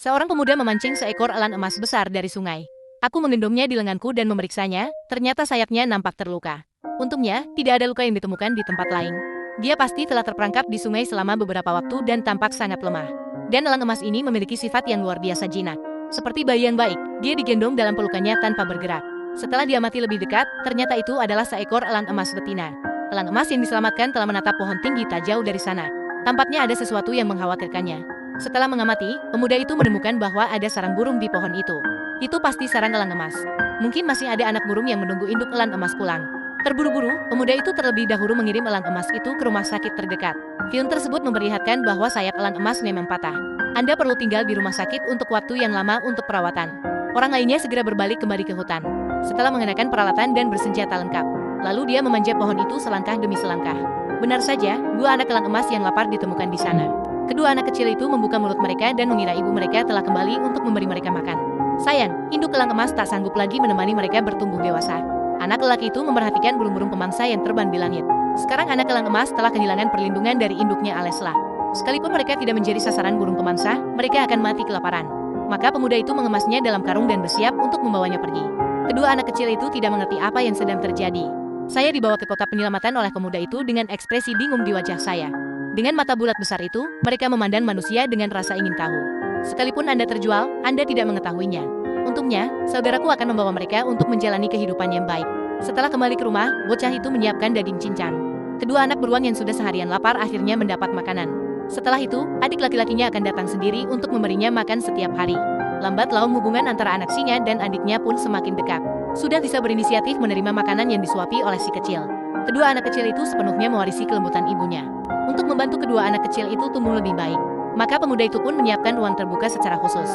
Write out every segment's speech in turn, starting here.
Seorang pemuda memancing seekor elang emas besar dari sungai. Aku menggendongnya di lenganku dan memeriksanya, ternyata sayapnya nampak terluka. Untungnya, tidak ada luka yang ditemukan di tempat lain. Dia pasti telah terperangkap di sungai selama beberapa waktu dan tampak sangat lemah. Dan elang emas ini memiliki sifat yang luar biasa jinak. Seperti bayi yang baik, dia digendong dalam pelukannya tanpa bergerak. Setelah diamati lebih dekat, ternyata itu adalah seekor elang emas betina. Elang emas yang diselamatkan telah menatap pohon tinggi tak jauh dari sana. Tampaknya ada sesuatu yang mengkhawatirkannya. Setelah mengamati, pemuda itu menemukan bahwa ada sarang burung di pohon itu. Itu pasti sarang elang emas. Mungkin masih ada anak burung yang menunggu induk elang emas pulang. Terburu-buru, pemuda itu terlebih dahulu mengirim elang emas itu ke rumah sakit terdekat. Film tersebut memperlihatkan bahwa sayap elang emas memang patah. Anda perlu tinggal di rumah sakit untuk waktu yang lama untuk perawatan. Orang lainnya segera berbalik kembali ke hutan. Setelah mengenakan peralatan dan bersenjata lengkap, lalu dia memanjat pohon itu selangkah demi selangkah. Benar saja, dua anak elang emas yang lapar ditemukan di sana. Kedua anak kecil itu membuka mulut mereka dan mengira ibu mereka telah kembali untuk memberi mereka makan. Sayang, induk elang emas tak sanggup lagi menemani mereka bertumbuh dewasa. Anak lelaki itu memperhatikan burung-burung pemangsa yang terbang di langit. Sekarang anak elang emas telah kehilangan perlindungan dari induknya Alesla. Sekalipun mereka tidak menjadi sasaran burung pemangsa, mereka akan mati kelaparan. Maka pemuda itu mengemasnya dalam karung dan bersiap untuk membawanya pergi. Kedua anak kecil itu tidak mengerti apa yang sedang terjadi. Saya dibawa ke kota penyelamatan oleh pemuda itu dengan ekspresi bingung di wajah saya. Dengan mata bulat besar itu, mereka memandang manusia dengan rasa ingin tahu. Sekalipun Anda terjual, Anda tidak mengetahuinya. Untungnya, saudaraku akan membawa mereka untuk menjalani kehidupan yang baik. Setelah kembali ke rumah, bocah itu menyiapkan daging cincang. Kedua anak beruang yang sudah seharian lapar akhirnya mendapat makanan. Setelah itu, adik laki-lakinya akan datang sendiri untuk memberinya makan setiap hari. Lambat laun hubungan antara anak singa dan adiknya pun semakin dekat. Sudah bisa berinisiatif menerima makanan yang disuapi oleh si kecil. Kedua anak kecil itu sepenuhnya mewarisi kelembutan ibunya. Untuk membantu kedua anak kecil itu tumbuh lebih baik, maka pemuda itu pun menyiapkan ruang terbuka secara khusus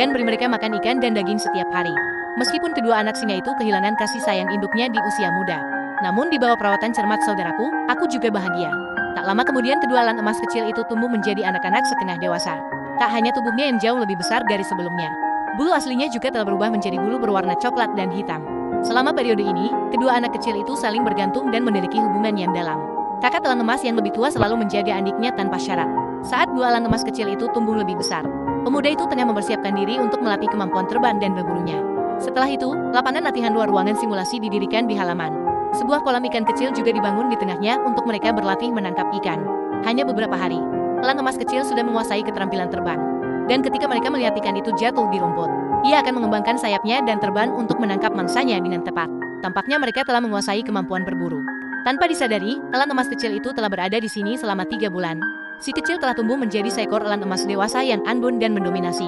dan beri mereka makan ikan dan daging setiap hari. Meskipun kedua anak singa itu kehilangan kasih sayang induknya di usia muda, namun di bawah perawatan cermat saudaraku, aku juga bahagia. Tak lama kemudian kedua elang emas kecil itu tumbuh menjadi anak-anak setengah dewasa. Tak hanya tubuhnya yang jauh lebih besar dari sebelumnya, bulu aslinya juga telah berubah menjadi bulu berwarna coklat dan hitam. Selama periode ini, kedua anak kecil itu saling bergantung dan memiliki hubungan yang dalam. Kakak elang emas yang lebih tua selalu menjaga adiknya tanpa syarat. Saat dua elang emas kecil itu tumbuh lebih besar, pemuda itu tengah mempersiapkan diri untuk melatih kemampuan terbang dan berburunya. Setelah itu, lapangan latihan luar ruangan simulasi didirikan di halaman. Sebuah kolam ikan kecil juga dibangun di tengahnya untuk mereka berlatih menangkap ikan. Hanya beberapa hari, elang emas kecil sudah menguasai keterampilan terbang. Dan ketika mereka melihat ikan itu jatuh di rumput, ia akan mengembangkan sayapnya dan terbang untuk menangkap mangsanya dengan tepat. Tampaknya mereka telah menguasai kemampuan berburu. Tanpa disadari, elang emas kecil itu telah berada di sini selama 3 bulan. Si kecil telah tumbuh menjadi seekor elang emas dewasa yang anggun dan mendominasi.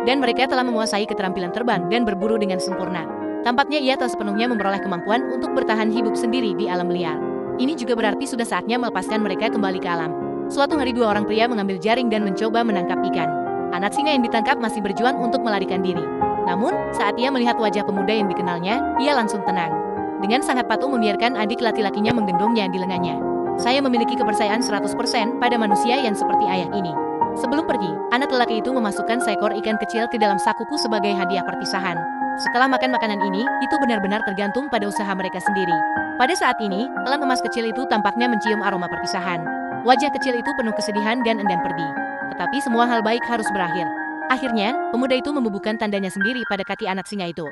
Dan mereka telah menguasai keterampilan terbang dan berburu dengan sempurna. Tampaknya ia telah sepenuhnya memperoleh kemampuan untuk bertahan hidup sendiri di alam liar. Ini juga berarti sudah saatnya melepaskan mereka kembali ke alam. Suatu hari dua orang pria mengambil jaring dan mencoba menangkap ikan. Anak singa yang ditangkap masih berjuang untuk melarikan diri. Namun, saat ia melihat wajah pemuda yang dikenalnya, ia langsung tenang. Dengan sangat patuh membiarkan adik laki-lakinya menggendongnya di lengannya. Saya memiliki kepercayaan 100% pada manusia yang seperti ayah ini. Sebelum pergi, anak lelaki itu memasukkan seekor ikan kecil ke dalam sakuku sebagai hadiah perpisahan. Setelah makan makanan ini, itu benar-benar tergantung pada usaha mereka sendiri. Pada saat ini, elang emas kecil itu tampaknya mencium aroma perpisahan. Wajah kecil itu penuh kesedihan dan enggan pergi. Tetapi semua hal baik harus berakhir. Akhirnya, pemuda itu membubuhkan tandanya sendiri pada kaki anak singa itu.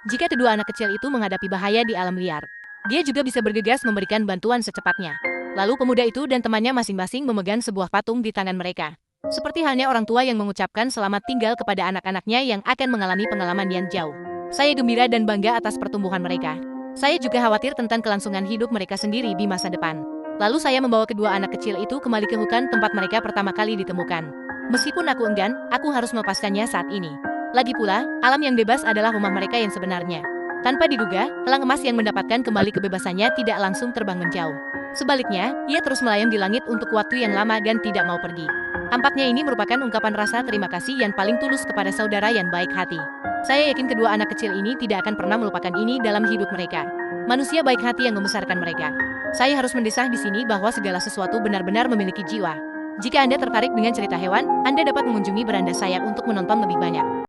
Jika kedua anak kecil itu menghadapi bahaya di alam liar, dia juga bisa bergegas memberikan bantuan secepatnya. Lalu pemuda itu dan temannya masing-masing memegang sebuah patung di tangan mereka. Seperti halnya orang tua yang mengucapkan selamat tinggal kepada anak-anaknya yang akan mengalami pengalaman yang jauh. Saya gembira dan bangga atas pertumbuhan mereka. Saya juga khawatir tentang kelangsungan hidup mereka sendiri di masa depan. Lalu saya membawa kedua anak kecil itu kembali ke hutan tempat mereka pertama kali ditemukan. Meskipun aku enggan, aku harus melepaskannya saat ini. Lagi pula, alam yang bebas adalah rumah mereka yang sebenarnya. Tanpa diduga, elang emas yang mendapatkan kembali kebebasannya tidak langsung terbang menjauh. Sebaliknya, ia terus melayang di langit untuk waktu yang lama dan tidak mau pergi. Tampaknya ini merupakan ungkapan rasa terima kasih yang paling tulus kepada saudara yang baik hati. Saya yakin kedua anak kecil ini tidak akan pernah melupakan ini dalam hidup mereka. Manusia baik hati yang membesarkan mereka. Saya harus mendesah di sini bahwa segala sesuatu benar-benar memiliki jiwa. Jika Anda tertarik dengan cerita hewan, Anda dapat mengunjungi beranda saya untuk menonton lebih banyak.